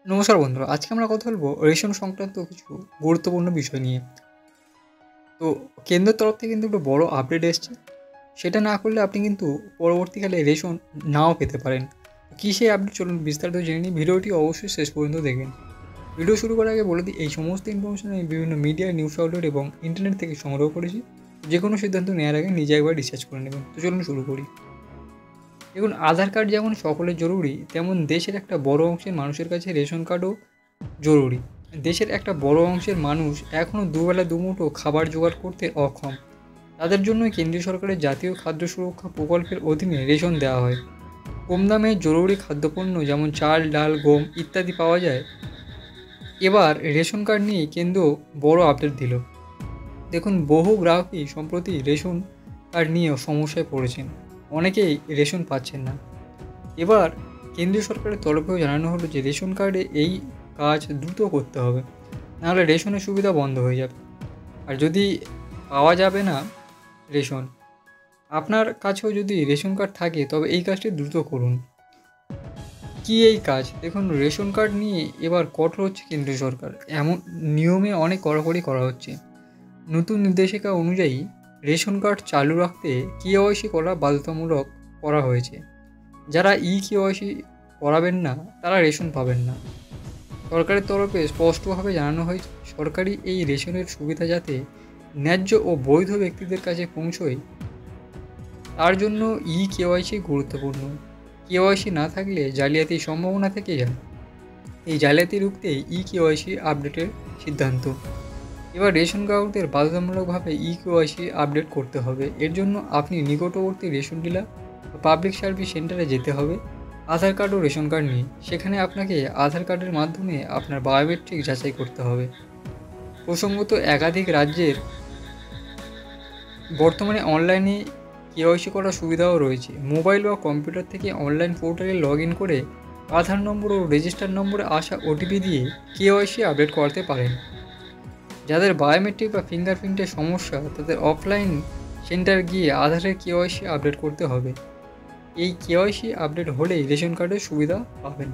নমস্কার বন্ধুরা, আজকে আমরা কথা বলবো রেশন সংক্রান্ত কিছু গুরুত্বপূর্ণ বিষয় নিয়ে। তো কেন্দ্রের তরফ থেকে কিন্তু একটা বড় আপডেট এসছে। সেটা না করলে আপনি কিন্তু পরবর্তীকালে রেশন নাও পেতে পারেন। কী সেই আপডেট, চলুন বিস্তারিত জেনে নিই। ভিডিওটি অবশ্যই শেষ পর্যন্ত দেখবেন। ভিডিও শুরু করার আগে বলে দিই, এই সমস্ত ইনফরমেশন আমি বিভিন্ন মিডিয়া, নিউজ আউটলেট এবং ইন্টারনেট থেকে সংগ্রহ করেছি। যে কোনো সিদ্ধান্ত নেওয়ার আগে নিজে একবার রিসার্চ করে নেবেন। তো চলুন শুরু করি। দেখুন, আধার কার্ড যেমন সকলের জরুরি, তেমন দেশের একটা বড় অংশের মানুষের কাছে রেশন কার্ডও জরুরি। দেশের একটা বড় অংশের মানুষ এখনও দুবেলা দুমুঠো খাবার জোগাড় করতে অক্ষম। তাদের জন্যই কেন্দ্রীয় সরকারের জাতীয় খাদ্য সুরক্ষা প্রকল্পের অধীনে রেশন দেওয়া হয়। কম দামে জরুরি খাদ্যপণ্য যেমন চাল, ডাল, গম ইত্যাদি পাওয়া যায়। এবার রেশন কার্ড নিয়ে কেন্দ্র বড় আপডেট দিল। দেখুন, বহু গ্রাহকই সম্প্রতি রেশন কার্ড নিয়ে সমস্যায় পড়েছেন। অনেকেই রেশন পাচ্ছেন না। এবার কেন্দ্রীয় সরকারের তরফেও জানানো হলো যে রেশন কার্ডে এই কাজ দ্রুত করতে হবে, নাহলে রেশনের সুবিধা বন্ধ হয়ে যাবে। আর যদি পাওয়া যাবে না রেশন, আপনার কাছেও যদি রেশন কার্ড থাকে তবে এই কাজটি দ্রুত করুন। কি এই কাজ? দেখুন, রেশন কার্ড নিয়ে এবার কঠোর হচ্ছে কেন্দ্রীয় সরকার। এমন নিয়মে অনেক কড়াকড়ি করা হচ্ছে। নতুন নির্দেশিকা অনুযায়ী রেশন কার্ড চালু রাখতে কেওয়াইসি করা বাধ্যতামূলক করা হয়েছে। যারা কেওয়াইসি করাবেন না তারা রেশন পাবেন না। সরকারের তরফে স্পষ্টভাবে জানানো হয়েছে, সরকারি এই রেশনের সুবিধা যাতে ন্যায্য ও বৈধ ব্যক্তিদের কাছে পৌঁছয়, তার জন্য কেওয়াইসি গুরুত্বপূর্ণ। কেওয়াইসি না থাকলে জালিয়াতির সম্ভাবনা থেকে যায়। এই জালিয়াতি রুখতে কেওয়াইসি আপডেটের সিদ্ধান্ত। এবার রেশন গ্রাহকদের বাধ্যতামূলকভাবে কেওয়াইসি আপডেট করতে হবে। এর জন্য আপনি নিকটবর্তী রেশন ডিলার বা পাবলিক সার্ভিস সেন্টারে যেতে হবে আধার কার্ড ও রেশন কার্ড নিয়ে। সেখানে আপনাকে আধার কার্ডের মাধ্যমে আপনার বায়োমেট্রিক যাচাই করতে হবে। প্রসঙ্গত, একাধিক রাজ্যের বর্তমানে অনলাইনে কেওয়াইসি করার সুবিধাও রয়েছে। মোবাইল বা কম্পিউটার থেকে অনলাইন পোর্টালে লগ ইন করে আধার নম্বর ও রেজিস্টার নম্বরে আসা ওটিপি দিয়ে কেওয়াইসি আপডেট করাতে পারেন। যাদের বায়োমেট্রিক বা ফিঙ্গারপ্রিন্টের সমস্যা, তাদের অফলাইন সেন্টার গিয়ে আধারের কেওয়াইসি আপডেট করতে হবে। এই কেওয়াইসি আপডেট হলেই রেশন কার্ডের সুবিধা পাবেন।